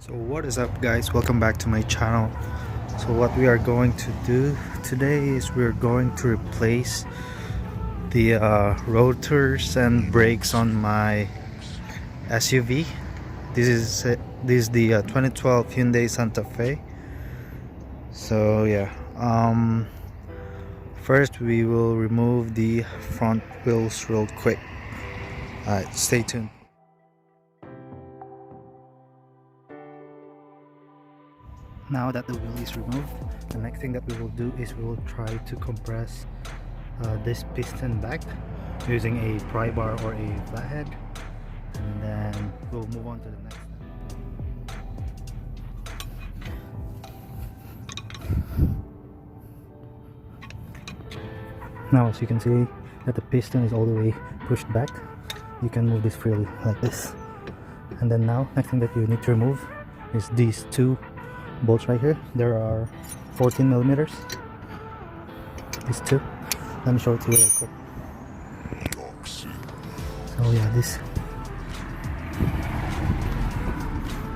So what is up, guys? Welcome back to my channel. So what we are going to do today is we're going to replace the rotors and brakes on my SUV. This is the 2012 Hyundai Santa Fe. So yeah, first we will remove the front wheels real quick. Alright, stay tuned. Now that the wheel is removed, the next thing that we will do is we will try to compress this piston back using a pry bar or a flathead, and then we'll move on to the next step. Now as you can see that the piston is all the way pushed back, you can move this freely like this. And then now, next thing that you need to remove is these two bolts right here. There are 14 millimeters. These two. Let me show it to you real quick. So yeah, this.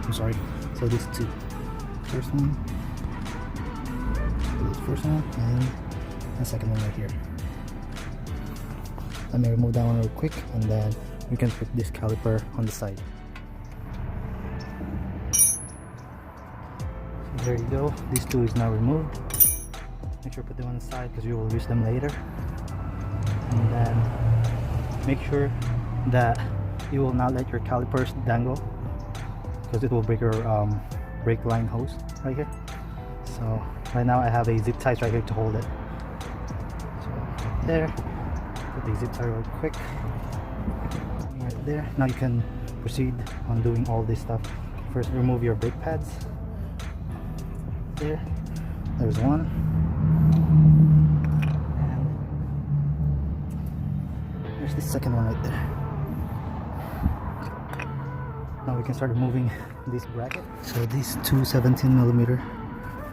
I'm sorry. So these two. First one. This first one and the second one right here. Let me remove that one real quick, and then we can put this caliper on the side. There you go, these two is now removed. Make sure to put them on the side because we will use them later. And then make sure that you will not let your calipers dangle because it will break your brake line hose right here. So right now I have a zip ties right here to hold it. So right there, put the zip tie real quick. Right there. Now you can proceed on doing all this stuff. First, remove your brake pads. There's one, and there's the second one right there. Now we can start removing this bracket. So these two 17 millimeter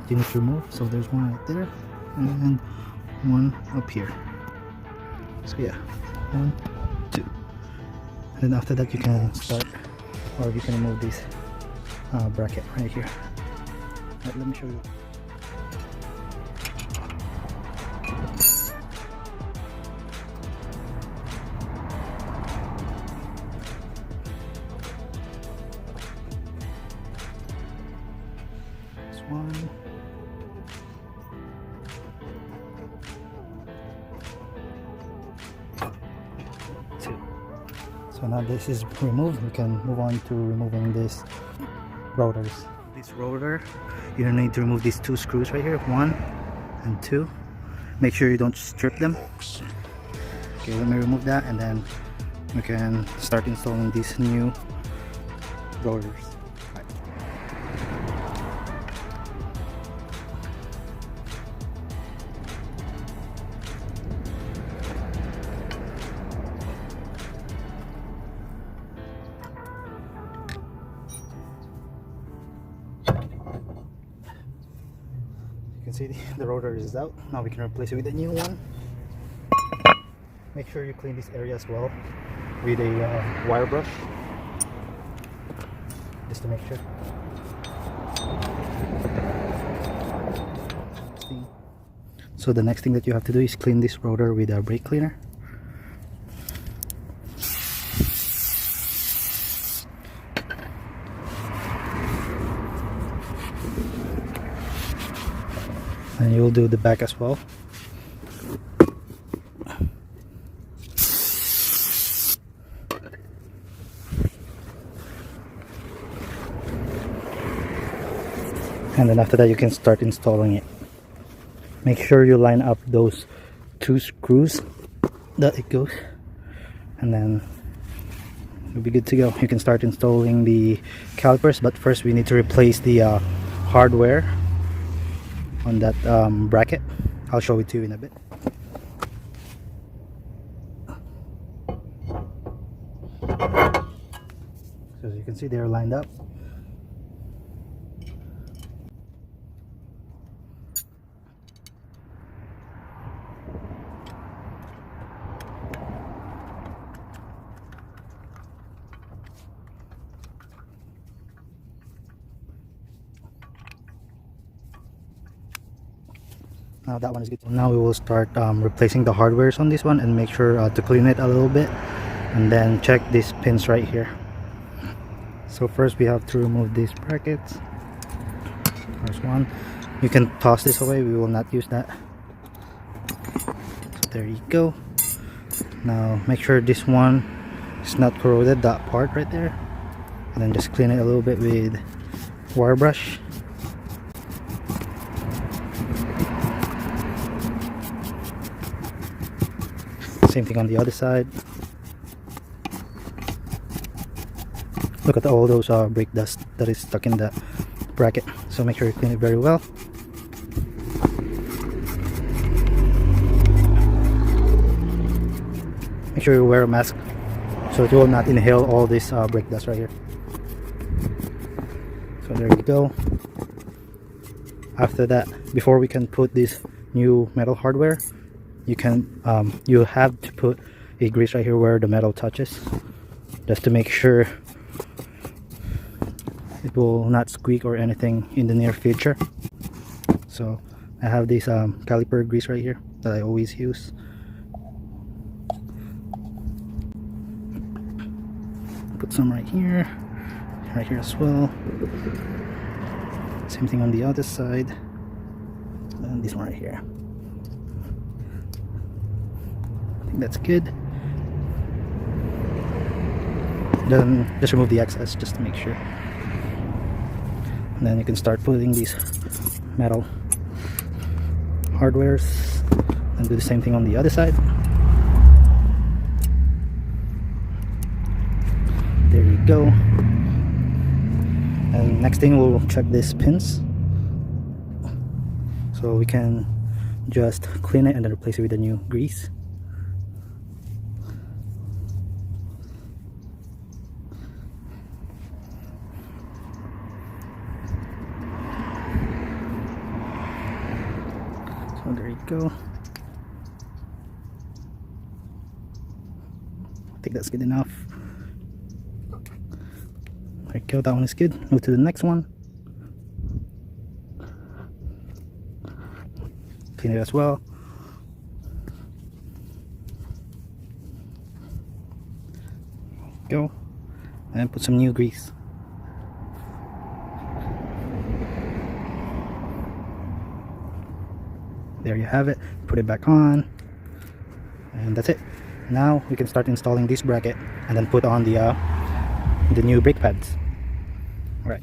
you need to remove. So there's one right there and one up here. So yeah, 1, 2, and then after that you can start, or you can remove this bracket right here. Let me show you. This one. Two. So now this is removed. We can move on to removing these rotors. This rotor, you don't need to remove these two screws right here, 1 and 2. Make sure you don't strip them. Okay, let me remove that, and then we can start installing these new rotors. You can see the rotor is out. Now we can replace it with a new one. Make sure you clean this area as well with a wire brush, just to make sure. So the next thing that you have to do is clean this rotor with a brake cleaner. And you'll do the back as well. And then after that you can start installing it. Make sure you line up those two screws that it goes, and then you'll be good to go. You can start installing the calipers, but first we need to replace the hardware on that bracket. I'll show it to you in a bit. So as you can see, they're lined up. Now that one is good. Now we will start replacing the hardwares on this one and make sure to clean it a little bit, and then check these pins right here. So first we have to remove these brackets. First one, you can toss this away, we will not use that. So there you go. Now make sure this one is not corroded, that part right there, and then just clean it a little bit with wire brush. Same thing on the other side. Look at all those brake dust that is stuck in the bracket, so make sure you clean it very well. Make sure you wear a mask so that you will not inhale all this brake dust right here. So there you go. After that, before we can put this new metal hardware, you have to put a grease right here where the metal touches, just to make sure it will not squeak or anything in the near future. So I have this caliper grease right here that I always use. Put some right here as well. Same thing on the other side, and this one right here. I think that's good. Then just remove the excess just to make sure, and then you can start putting these metal hardwares and do the same thing on the other side. There you go. And next thing, we'll check these pins, so we can just clean it and then replace it with a new grease. So there you go. I think that's good enough. There you go, that one is good. Move to the next one. Clean it as well. Go. And put some new grease. There you have it. Put it back on. And that's it. Now we can start installing this bracket and then put on the new brake pads. Right.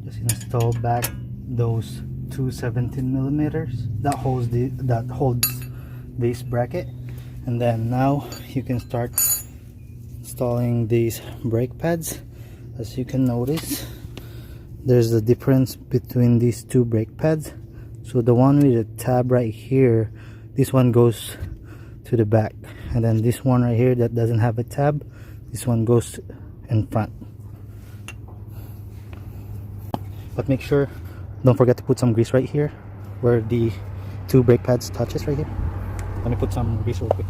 Just install back those two 17mm that holds this bracket, and then now you can start installing these brake pads. As you can notice, there's a difference between these two brake pads. So the one with the tab right here, this one goes to the back, and then this one right here that doesn't have a tab, this one goes in front. But make sure, don't forget to put some grease right here where the two brake pads touches right here. Let me put some grease real quick.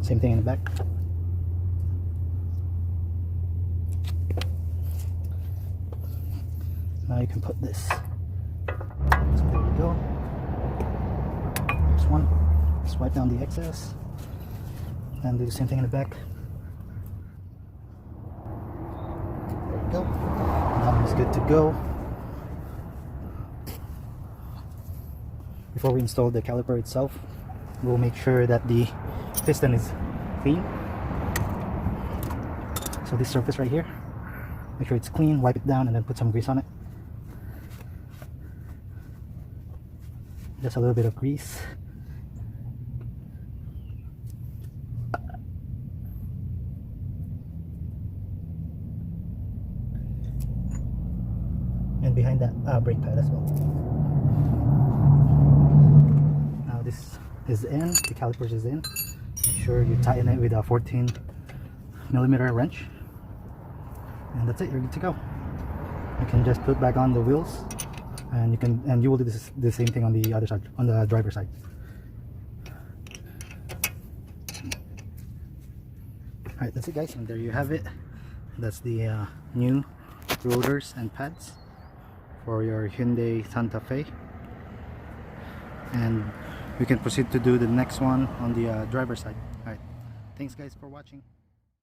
Same thing in the back. Now you can put this. So there we go. Next one. Just wipe down the excess and do the same thing in the back. There we go. That one is good to go. Before we install the caliper itself, we'll make sure that the piston is clean. So this surface right here, make sure it's clean, wipe it down, and then put some grease on it. Just a little bit of grease. And behind that brake pad as well. Now this is in, the calipers is in. Make sure you tighten it with a 14mm wrench. And that's it, you're good to go. You can just put back on the wheels, and you will do the same thing on the other side, on the driver's side. Alright, that's it guys, and there you have it. That's the new rotors and pads for your Hyundai Santa Fe, and we can proceed to do the next one on the driver's side. Alright, thanks guys for watching.